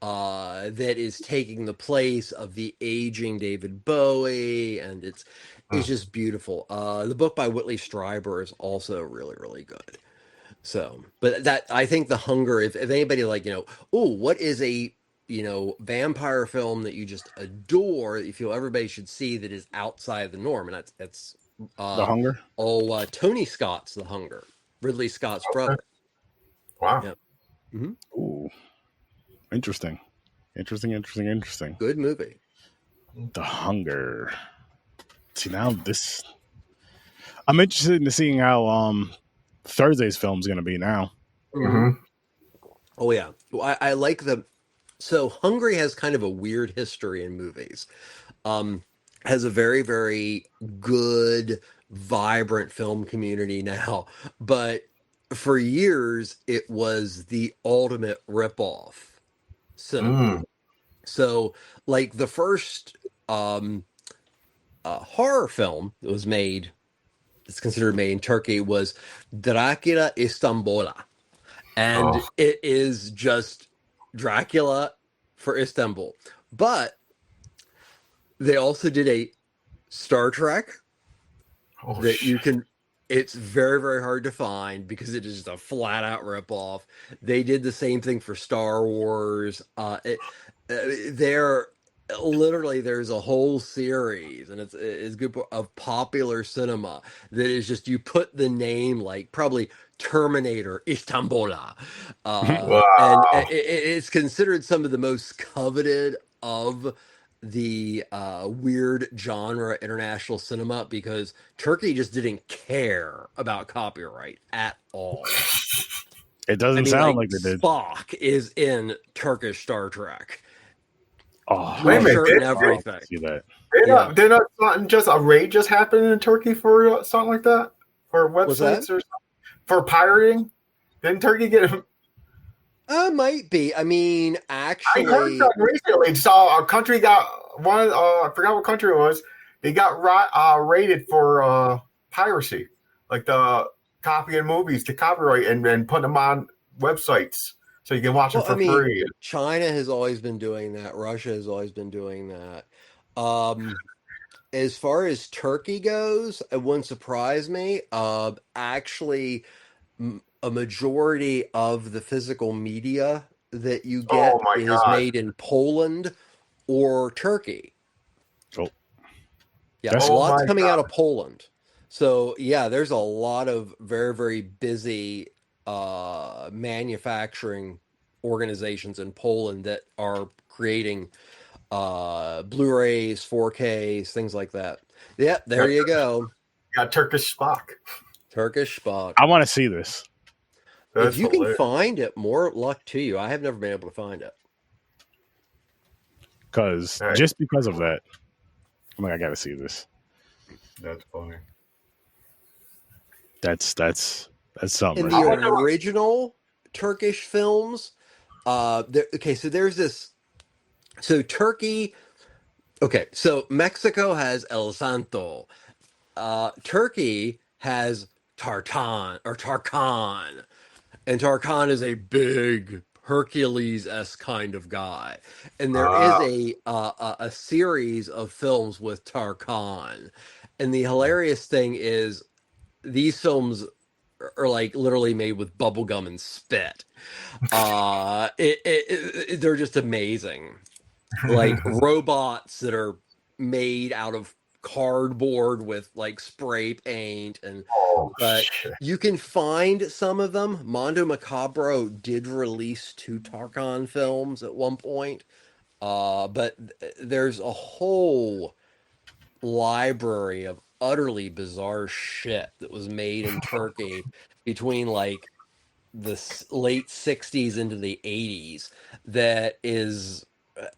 that is taking the place of the aging David Bowie, and it's just beautiful. The book by Whitley Strieber is also really, really good. So, but that, I think The Hunger, if anybody what is a vampire film that you just adore, that you feel everybody should see that is outside the norm, and that's The Hunger. Tony Scott's The Hunger, Ridley Scott's brother. Wow. Yeah. Mm-hmm. Ooh, interesting. Good movie. The Hunger. See, now this, I'm interested in seeing how Thursday's film is going to be now. Mm-hmm. Oh yeah, I like so Hungry has kind of a weird history in movies. Has a very, very good, vibrant film community now, but for years it was the ultimate ripoff cinema. So, like the first horror film that was made, it's considered made in Turkey, was Dracula Istanbula, and it is just Dracula for Istanbul. But they also did a Star Trek that you can. It's very, very hard to find because it is just a flat out ripoff. They did the same thing for Star Wars. There's a whole series, and it's good of popular cinema that is just, you put the name like probably Terminator Istanbula, and it's considered some of the most coveted of the weird genre international cinema because Turkey just didn't care about copyright at all. It doesn't sound like they did. Spock is in Turkish Star Trek. Oh, wait a minute! Everything. See that? They're not something. Just a raid just happened in Turkey for something like that, for websites or something? For pirating. Didn't Turkey get him? Might be. I mean, actually, I heard something recently. So a country got one. I forgot what country it was. They got raided for piracy, like the copying movies to copyright and put them on websites. So you can watch it for free. China has always been doing that. Russia has always been doing that. As far as Turkey goes, it wouldn't surprise me. Actually, a majority of the physical media that you get is made in Poland or Turkey. Oh. Yeah, a lot's coming out of Poland. So, yeah, there's a lot of very, very busy manufacturing organizations in Poland that are creating Blu-rays, 4Ks, things like that. Yeah, there you go. Got Turkish Spock. I want to see this. If you can find it, more luck to you. I have never been able to find it. Just because of that, I'm like, I got to see this. That's funny. That's something. In the original Turkish films, so there's this. So Turkey Okay, so Mexico has El Santo. Turkey has Tarkan. And Tarkan is a big Hercules-esque kind of guy. And there is a series of films with Tarkan. And the hilarious thing is these films are like literally made with bubblegum and spit. They're just amazing. Like robots that are made out of cardboard with like spray paint but shit. you can find some of them. Mondo Macabro did release 2 Tarkan films at one point. But there's a whole library of utterly bizarre shit that was made in Turkey between like the late 60s into the 80s that is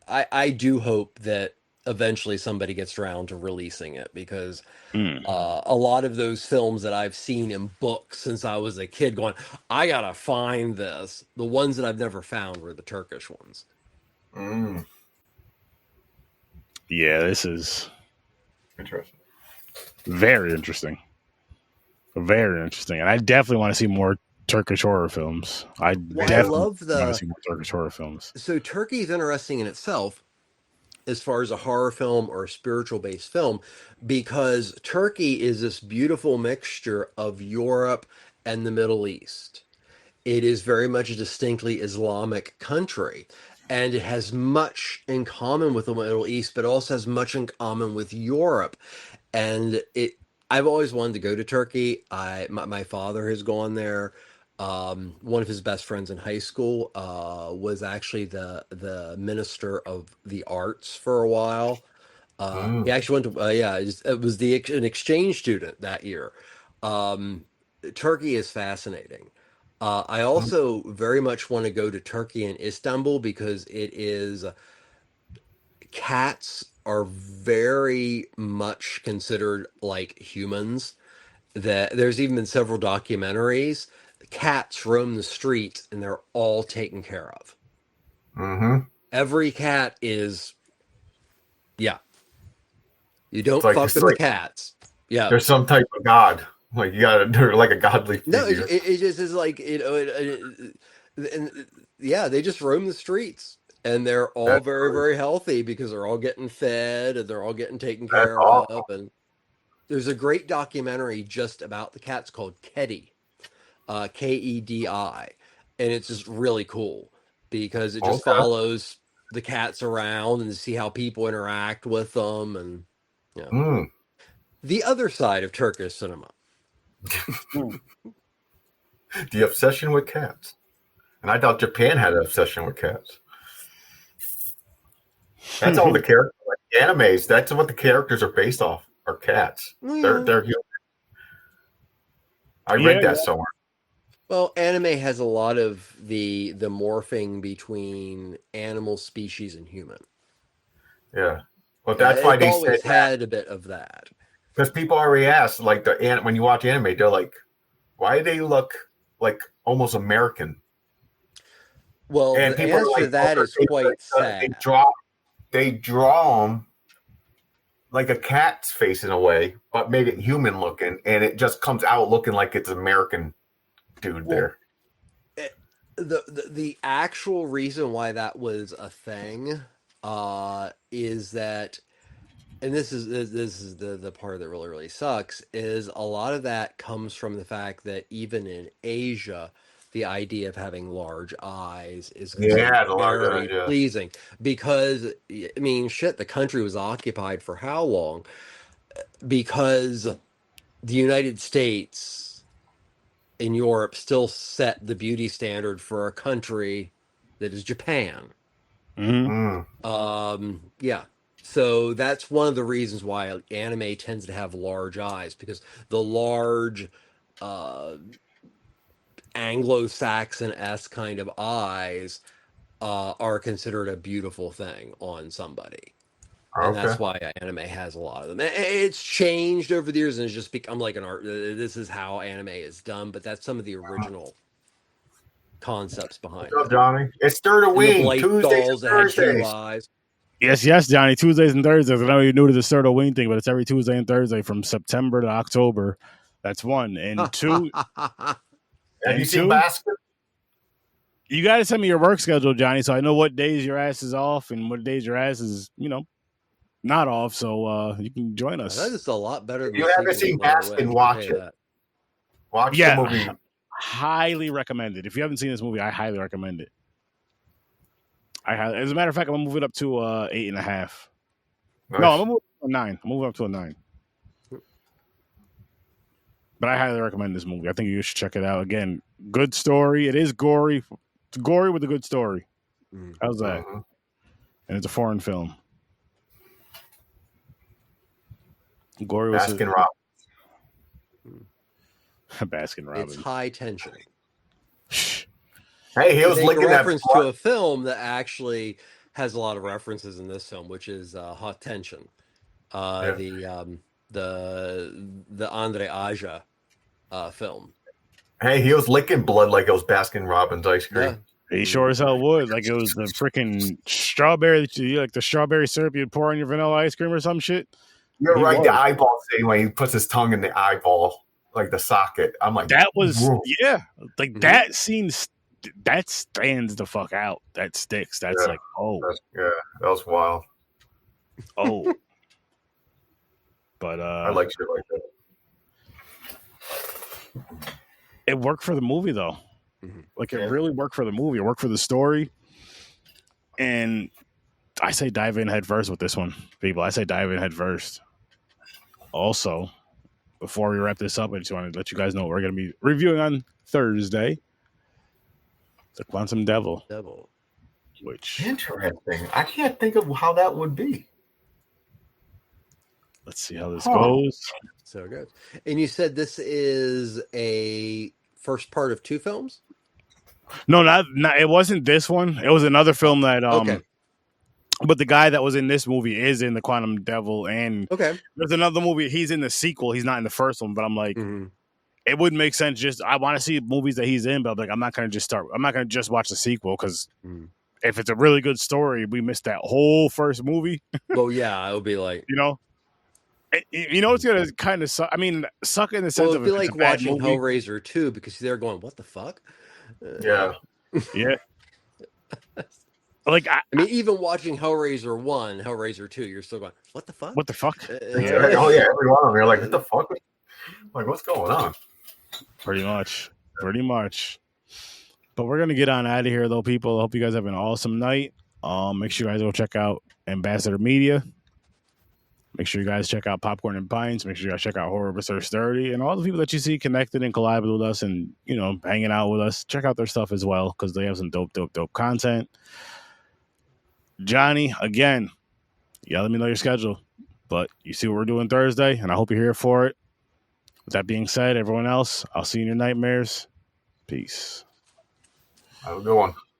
I do hope that eventually somebody gets around to releasing it because a lot of those films that I've seen in books since I was a kid going, I gotta find this. The ones that I've never found were the Turkish ones. Yeah, this is interesting. Very interesting. Very interesting. And I definitely want to see more Turkish horror films. I definitely want to see more Turkish horror films. So Turkey is interesting in itself as far as a horror film or a spiritual based film because Turkey is this beautiful mixture of Europe and the Middle East. It is very much a distinctly Islamic country. And it has much in common with the Middle East, but also has much in common with Europe. And I've always wanted to go to Turkey. My father has gone there. One of his best friends in high school was actually the minister of the arts for a while. He actually went to it was an exchange student that year. Turkey is fascinating. I also very much want to go to Turkey and Istanbul because cats are very much considered like humans. That there's even been several documentaries. Cats roam the streets and they're all taken care of. Every cat is, you don't fuck with the cats. Yeah, there's some type of god. Like you gotta, they're like a godly figure. No, it just is like they just roam the streets, and they're all very, very healthy because they're all getting fed and they're all getting taken care of. And there's a great documentary just about the cats called Kedi, Kedi, and it's just really cool because it just follows the cats around and to see how people interact with them, and the other side of Turkish cinema. The obsession with cats. And I thought Japan had an obsession with cats. That's all the characters, like animes. That's what the characters are based off. Are cats. They're human. I read that somewhere. Well, anime has a lot of the morphing between animal species and human. Yeah, well, that's why they always had a bit of that. Because people already ask, like when you watch anime, they're like, "Why do they look like almost American?" Well, and the answer to that is quite sad. They draw them like a cat's face in a way, but made it human looking, and it just comes out looking like it's American dude there. The actual reason why that was a thing is that, and this is the part that really sucks, is a lot of that comes from the fact that even in Asia, the idea of having large eyes is very pleasing because, I mean, shit, the country was occupied for how long? Because the United States and Europe still set the beauty standard for a country that is Japan. Yeah. So that's one of the reasons why anime tends to have large eyes, because the large Anglo-Saxon-esque kind of eyes are considered a beautiful thing on somebody. And that's why anime has a lot of them. It's changed over the years and it's just become like an art. This is how anime is done, but that's some of the original concepts behind it. Johnny? It's STURD-O-WEEN. Tuesdays dolls that had 2 eyes. Yes, Johnny. Tuesdays and Thursdays. I know you're new to the STURD-O-WEEN thing, but it's every Tuesday and Thursday from September to October. That's one. And two. Have you seen Baskin? You got to send me your work schedule, Johnny, so I know what days your ass is off and what days your ass is, not off. So you can join us. That is a lot better. If you haven't seen Baskin, watch it. Watch the movie. Highly recommend it. If you haven't seen this movie, I highly recommend it. As a matter of fact, I'm gonna move it up to 8.5. Nice. No, I'm gonna move it up to a 9. I'm moving up to a 9. But I highly recommend this movie. I think you should check it out. Again, good story. It is gory. It's gory with a good story. How's that? And it's a foreign film. Gory was Baskin Robbins. Baskin Robbins. It's high tension. Hey, he was licking that reference to a film that actually has a lot of references in this film, which is Hot Tension. The Andre Aja film. Hey, he was licking blood like it was Baskin Robbins ice cream. Yeah. He sure as hell would. Like it was the freaking strawberry, like the strawberry syrup you'd pour on your vanilla ice cream or some shit. You're right. The eyeball thing when he puts his tongue in the eyeball, like the socket. I'm like, that was like that scene. That stands the fuck out. That sticks. That's like, that was wild. Oh, but I like shit like that. It worked for the movie though. Like it really worked for the movie. It worked for the story. And I say dive in head first with this one, people. I say dive in head first. Also, before we wrap this up, I just want to let you guys know what we're going to be reviewing on Thursday. The Quantum Devil. Which interesting. I can't think of how that would be. Let's see how this goes. So good. And you said this is a first part of 2 films? No, not it wasn't this one. It was another film that but the guy that was in this movie is in the Quantum Devil, and there's another movie. He's in the sequel. He's not in the first one, but I'm like, it wouldn't make sense. I want to see movies that he's in, but I'm like, I'm not gonna just watch the sequel because if it's a really good story, we missed that whole first movie. Well, yeah, it would be like it's gonna kind of suck. I mean, suck in the sense of it'd be like watching Hellraiser 2 because they're going, what the fuck? Yeah. Like I mean, even watching Hellraiser 1, Hellraiser 2, you're still going, what the fuck? What the fuck? Every one of them. You're like, what the fuck? Like, what's going on? Pretty much. But we're gonna get on out of here, though, people. I hope you guys have an awesome night. Make sure you guys go check out Ambassador Media. Make sure you guys check out Popcorn and Pints. Make sure you guys check out Horror Research 30 and all the people that you see connected and collabing with us and hanging out with us. Check out their stuff as well because they have some dope content. Johnny, again, let me know your schedule. But you see what we're doing Thursday, and I hope you're here for it. With that being said, everyone else, I'll see you in your nightmares. Peace. Have a good one.